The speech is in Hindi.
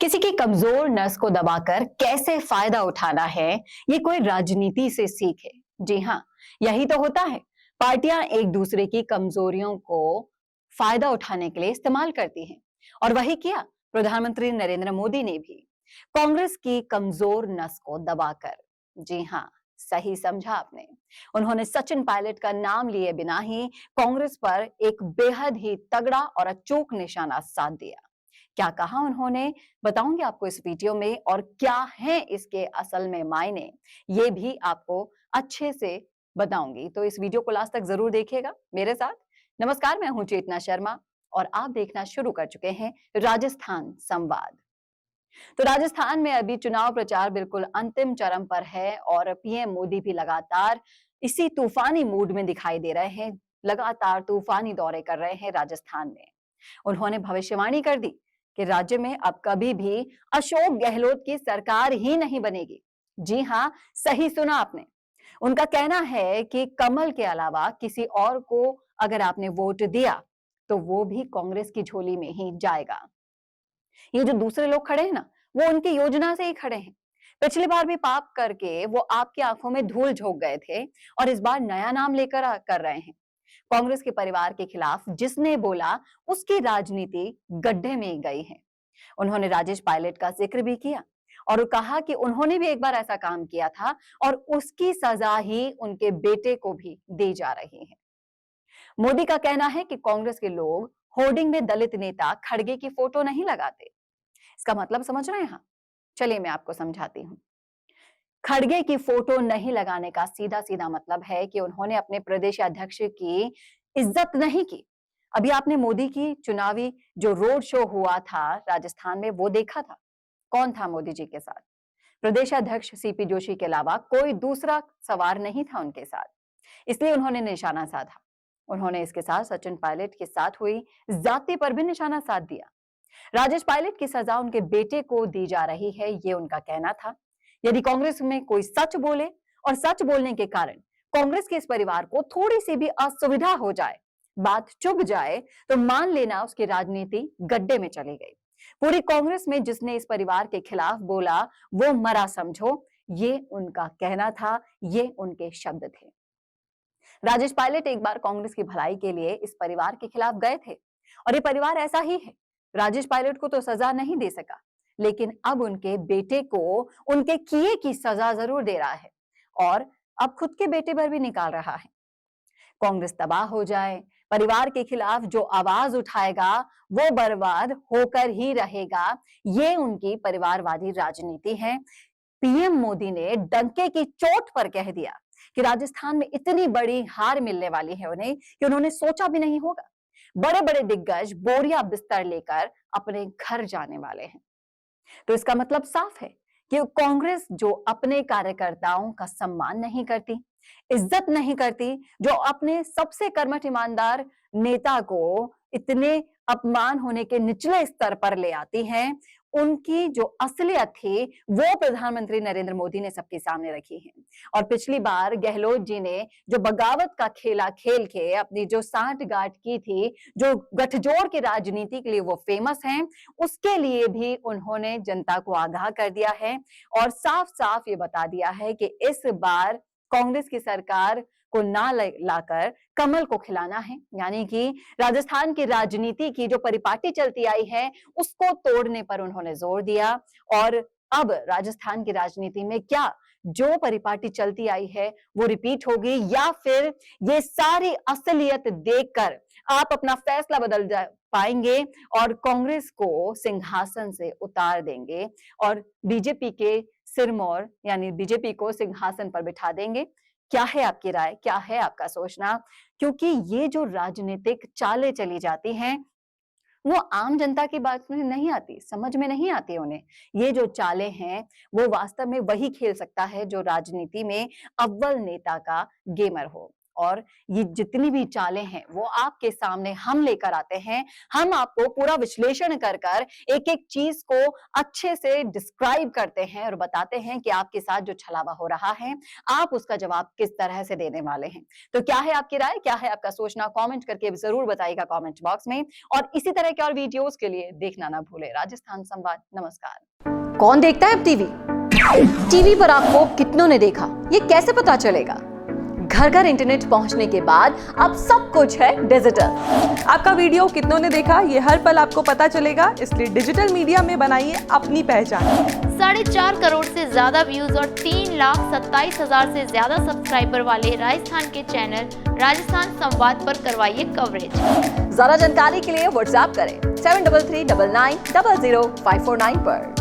किसी की कमजोर नस को दबाकर कैसे फायदा उठाना है, ये कोई राजनीति से सीख है। जी हाँ, यही तो होता है। पार्टियां एक दूसरे की कमजोरियों को फायदा उठाने के लिए इस्तेमाल करती हैं और वही किया प्रधानमंत्री नरेंद्र मोदी ने भी कांग्रेस की कमजोर नस को दबाकर। जी हाँ, सही समझा आपने। उन्होंने सचिन पायलट का नाम लिए बिना ही कांग्रेस पर एक बेहद ही तगड़ा और अचूक निशाना साध दिया। क्या कहा उन्होंने, बताऊंगी आपको इस वीडियो में, और क्या है इसके असल में मायने, ये भी आपको अच्छे से बताऊंगी। तो इस वीडियो को लास्ट तक जरूर देखिएगा मेरे साथ। नमस्कार, मैं हूं चेतना शर्मा और आप देखना शुरू कर चुके हैं राजस्थान संवाद। तो राजस्थान में अभी चुनाव प्रचार बिल्कुल अंतिम चरम पर है और पीएम मोदी भी लगातार इसी तूफानी मूड में दिखाई दे रहे हैं। लगातार तूफानी दौरे कर रहे हैं राजस्थान में। उन्होंने भविष्यवाणी कर दी कि राज्य में अब कभी भी अशोक गहलोत की सरकार ही नहीं बनेगी। जी हां, सही सुना आपने। उनका कहना है कि कमल के अलावा किसी और को अगर आपने वोट दिया तो वो भी कांग्रेस की झोली में ही जाएगा। ये जो दूसरे लोग खड़े हैं ना, वो उनकी योजना से ही खड़े हैं। पिछली बार भी पाप करके वो आपकी आंखों में धूल झोंक गए थे और इस बार नया नाम लेकर कर रहे हैं। कांग्रेस के परिवार के खिलाफ जिसने बोला उसकी राजनीति गड्ढे में ही गई है। उन्होंने राजेश पायलट का जिक्र भी किया और कहा कि उन्होंने भी एक बार ऐसा काम किया था और उसकी सजा ही उनके बेटे को भी दी जा रही है। मोदी का कहना है कि कांग्रेस के लोग होर्डिंग में दलित नेता खड़गे की फोटो नहीं लगाते। इसका मतलब समझ रहे हैं? हाँ, चलिए मैं आपको समझाती हूँ। खड़गे की फोटो नहीं लगाने का सीधा सीधा मतलब है कि उन्होंने अपने प्रदेश अध्यक्ष की इज्जत नहीं की। अभी आपने मोदी की चुनावी जो रोड शो हुआ था राजस्थान में, वो देखा था। कौन था मोदी जी के साथ? प्रदेश अध्यक्ष सीपी जोशी के अलावा कोई दूसरा सवार नहीं था उनके साथ, इसलिए उन्होंने निशाना साधा। उन्होंने इसके साथ सचिन पायलट के साथ हुई जाति पर भी निशाना साध दिया। राजेश पायलट की सजा उनके बेटे को दी जा रही है, ये उनका कहना था। यदि कांग्रेस में कोई सच बोले और सच बोलने के कारण कांग्रेस के इस परिवार को थोड़ी सी भी असुविधा हो जाए, बात चुभ जाए, तो मान लेना उसकी राजनीति गड्ढे में चली गई। पूरी कांग्रेस में जिसने इस परिवार के खिलाफ बोला वो मरा समझो, ये उनका कहना था, ये उनके शब्द थे। राजेश पायलट एक बार कांग्रेस की भलाई के लिए इस परिवार के खिलाफ गए थे और ये परिवार ऐसा ही है। राजेश पायलट को तो सजा नहीं दे सका, लेकिन अब उनके बेटे को उनके किए की सजा जरूर दे रहा है और अब खुद के बेटे पर भी निकाल रहा है। कांग्रेस तबाह हो जाए, परिवार के खिलाफ जो आवाज उठाएगा वो बर्बाद होकर ही रहेगा, ये उनकी परिवारवादी राजनीति है। पीएम मोदी ने डंके की चोट पर कह दिया कि राजस्थान में इतनी बड़ी हार मिलने वाली है उन्हें कि उन्होंने सोचा भी नहीं होगा। बड़े बड़े दिग्गज बोरिया बिस्तर लेकर अपने घर जाने वाले हैं। तो इसका मतलब साफ है कि कांग्रेस जो अपने कार्यकर्ताओं का सम्मान नहीं करती, इज्जत नहीं करती, जो अपने सबसे कर्मठ ईमानदार नेता को इतने अपमान होने के निचले स्तर पर ले आती है, उनकी जो असलियत थी वो प्रधानमंत्री नरेंद्र मोदी ने सबके सामने रखी है। और पिछली बार गहलोत जी ने जो बगावत का खेला खेल के अपनी जो सांठ-गांठ की थी, जो गठजोड़ की राजनीति के लिए वो फेमस हैं, उसके लिए भी उन्होंने जनता को आगाह कर दिया है और साफ-साफ ये बता दिया है कि इस बार कांग्रेस की सरकार को ना लाकर कमल को खिलाना है। यानी कि राजस्थान की राजनीति की जो परिपाटी चलती आई है उसको तोड़ने पर उन्होंने जोर दिया। और अब राजस्थान की राजनीति में क्या जो परिपाटी चलती आई है वो रिपीट होगी, या फिर ये सारी असलियत देखकर आप अपना फैसला बदल पाएंगे और कांग्रेस को सिंहासन से उतार देंगे और बीजेपी के सिरमौर यानी बीजेपी को सिंहासन पर बिठा देंगे? क्या है आपकी राय? क्या है आपका सोचना? क्योंकि ये जो राजनीतिक चालें चली जाती हैं वो आम जनता की बात में नहीं आती, समझ में नहीं आती उन्हें। ये जो चालें हैं वो वास्तव में वही खेल सकता है जो राजनीति में अव्वल नेता का गेमर हो। और ये जितनी भी चालें हैं वो आपके सामने हम लेकर आते हैं। हम आपको पूरा विश्लेषण कर कर एक एक चीज को अच्छे से डिस्क्राइब करते हैं और बताते हैं कि आपके साथ जो छलावा हो रहा है आप उसका जवाब किस तरह से देने वाले हैं। तो क्या है आपकी राय, क्या है आपका सोचना, कमेंट करके जरूर बताइएगा कमेंट बॉक्स में। और इसी तरह के और वीडियोस के लिए देखना ना भूले राजस्थान संवाद। नमस्कार। कौन देखता है अब टीवी पर आपको कितनों ने देखा ये कैसे पता चलेगा? घर घर इंटरनेट पहुंचने के बाद अब सब कुछ है डिजिटल। आपका वीडियो कितनों ने देखा ये हर पल आपको पता चलेगा, इसलिए डिजिटल मीडिया में बनाइए अपनी पहचान। 4.5 करोड़ से ज्यादा व्यूज और 3,27,000 से ज्यादा सब्सक्राइबर वाले राजस्थान के चैनल राजस्थान संवाद पर करवाइए कवरेज। ज्यादा जानकारी के लिए व्हाट्सएप करें 7339900549 पर।